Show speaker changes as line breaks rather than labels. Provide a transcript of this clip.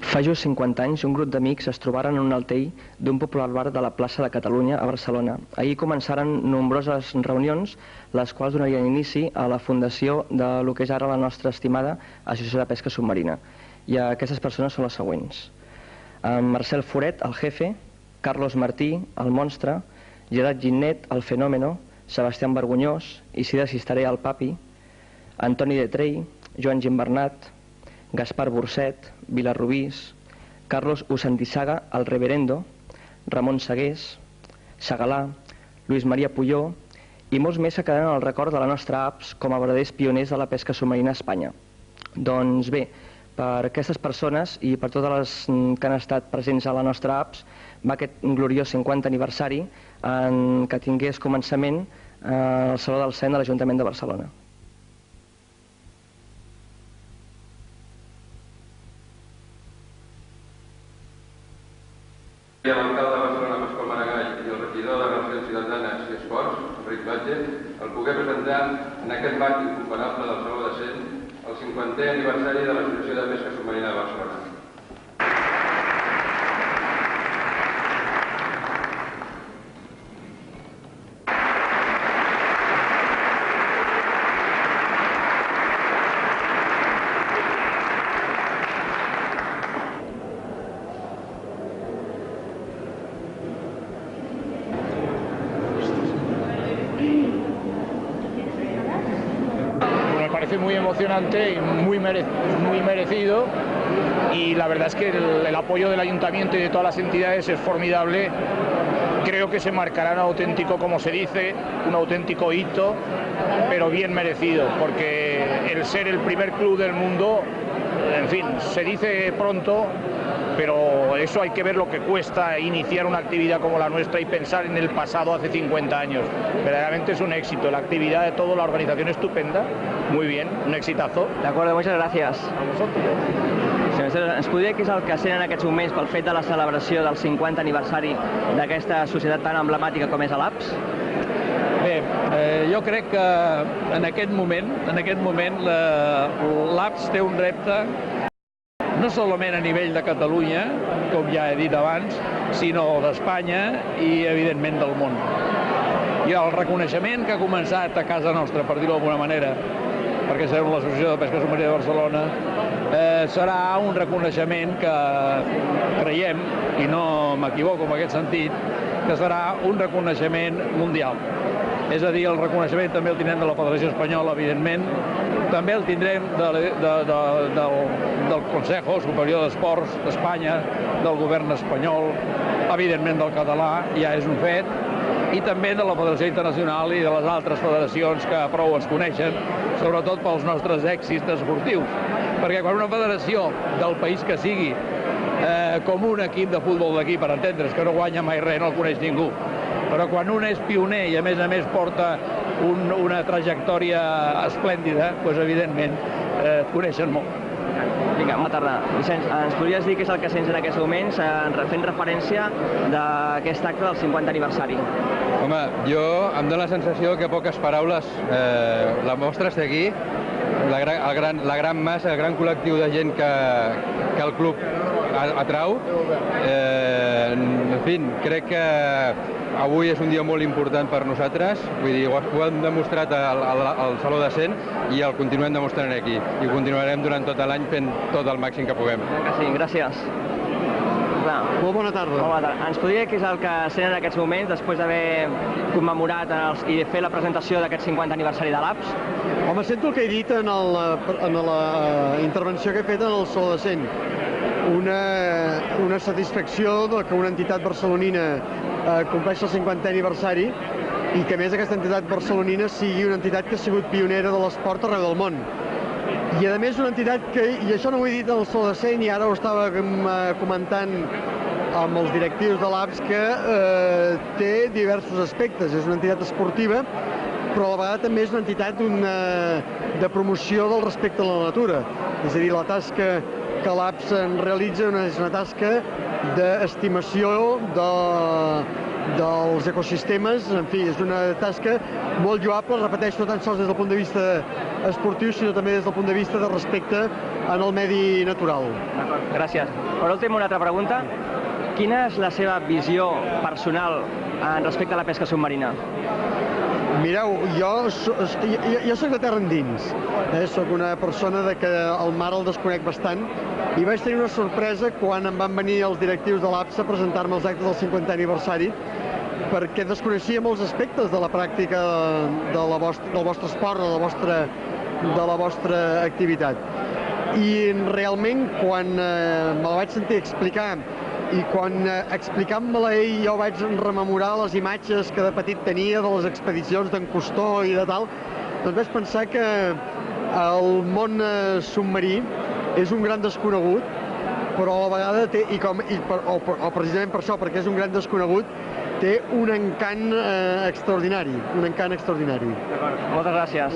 Fa just 50 anys, un grup d'amics es trobaren en un altell d'un popular bar de la plaça de Catalunya a Barcelona. Ahir començaren nombroses reunions, les quals donarien inici a la fundació de lo que és ara la nostra estimada Associació de Pesca Submarina. I aquestes persones són les següents. Marcel Foret, el jefe, Carlos Martí, el monstre, Gerard Ginnet, el fenómeno, Sebastián Vergonyós, Isidre Cisteré, el papi, Antoni Detrell, Joan Gimbernat, Gaspar Burcet, Vilarrubís, Carlos Usandizaga, el reverendo, Ramon Segués, Segalà, Lluís Maria Puyó i molts més que quedaran al record de la nostra APS com a verdaders pioners de la pesca submarina a Espanya. Doncs bé, per aquestes persones i per totes les que han estat presents a la nostra APS va aquest gloriós 50 aniversari en que tingués començament al Saló del Cent de l'Ajuntament de Barcelona.
L'alcalde de Barcelona, Pasqual Maragall, i el regidor de Relacions Ciutadanes i Esports, Enric Batlle, el pogué presentar en aquest marc incomparable del Saló de Cent el 50è aniversari de l'Associació de Pesca Submarina de Barcelona.
Muy emocionante y muy merecido, y la verdad es que el apoyo del ayuntamiento y de todas las entidades es formidable. Creo que se marcará un auténtico, como se dice, un auténtico hito, pero bien merecido, porque el ser el primer club del mundo, en fin, se dice pronto, pero eso hay que ver lo que cuesta iniciar una actividad como la nuestra y pensar en el pasado hace 50 años. Verdaderamente es un éxito, la actividad de todo, la organización estupenda, muy bien, un exitazo.
De acuerdo, muchas gracias.
A vosotros.
Ens podria dir què és el que sent en aquests moments pel fet de la celebració del 50 aniversari d'aquesta societat tan emblemàtica com és l'APS?
Bé, jo crec que en aquest moment l'APS té un repte no solament a nivell de Catalunya, com ja he dit abans, sinó d'Espanya i, evidentment, del món. I el reconeixement que ha començat a casa nostra, per dir-ho d'alguna manera, perquè serem l'Associació de Pesca Submarina de Barcelona, serà un reconeixement que creiem, i no m'equivoco en aquest sentit, que serà un reconeixement mundial. És a dir, el reconeixement també el tindrem de la Federació Espanyola, evidentment, també el tindrem del Consejo Superior d'Esports d'Espanya, del govern espanyol, evidentment del català, ja és un fet, i també de la Federació Internacional i de les altres federacions que prou ens coneixen, sobretot pels nostres èxits esportius. Perquè quan una federació del país que sigui, com un equip de futbol d'aquí, per entendre's, que no guanya mai res, no el coneix ningú, però quan un és pioner i a més porta una trajectòria esplèndida, doncs evidentment et coneixen molt.
Vinga, bona tarda. Vicenç, ens podries dir què és el que sents en aquests moments fent referència d'aquest acte del 50 aniversari?
Home, jo em dóna la sensació que poques paraules la mostra estar aquí, la gran massa, el gran col·lectiu de gent que el club atrau. En fi, crec que avui és un dia molt important per nosaltres, vull dir, ho hem demostrat al Saló de Cent i el continuem demostrant aquí. I ho continuarem durant tot l'any fent tot el màxim que puguem.
Sí, gràcies.
Molt bona tarda.
Molt bona tarda. Ens podria dir què és el que sent en aquests moments després d'haver commemorat i fer la presentació d'aquest 50 aniversari de l'APS?
Home, sento el que he dit en la intervenció que he fet en el Saló de Cent. Una satisfacció que una entitat barcelonina compleix el 50è aniversari i que a més aquesta entitat barcelonina sigui una entitat que ha sigut pionera de l'esport arreu del món. I a més una entitat que, i això no ho he dit al Saló de Cent i ara ho estava comentant amb els directius de l'APS, que té diversos aspectes. És una entitat esportiva, però a la vegada també és una entitat de promoció del respecte a la natura. És a dir, la tasca que l'APS realitza és una tasca d'estimació dels ecosistemes. En fi, és una tasca molt lloable, repeteixo, no tan sols des del punt de vista esportiu, sinó també des del punt de vista de respecte en el medi natural.
D'acord, gràcies. Per últim, una altra pregunta. Quina és la seva visió personal respecte a la pesca submarina?
Mireu, jo soc de terra endins, soc una persona que el mar el desconec bastant i vaig tenir una sorpresa quan em van venir els directius de l'APSA a presentar-me els actes del 50è aniversari, perquè desconeixia molts aspectes de la pràctica del vostre esport, de la vostra activitat. I realment, quan me la vaig sentir explicar i quan explicant-me-la ell jo vaig rememorar les imatges que de petit tenia de les expedicions d'en Cousteau i de tal, doncs vaig pensar que el món submarí és un gran desconegut, però a la vegada té, o precisament per això, perquè és un gran desconegut, té un encant extraordinari, un encant extraordinari.
D'acord, moltes gràcies.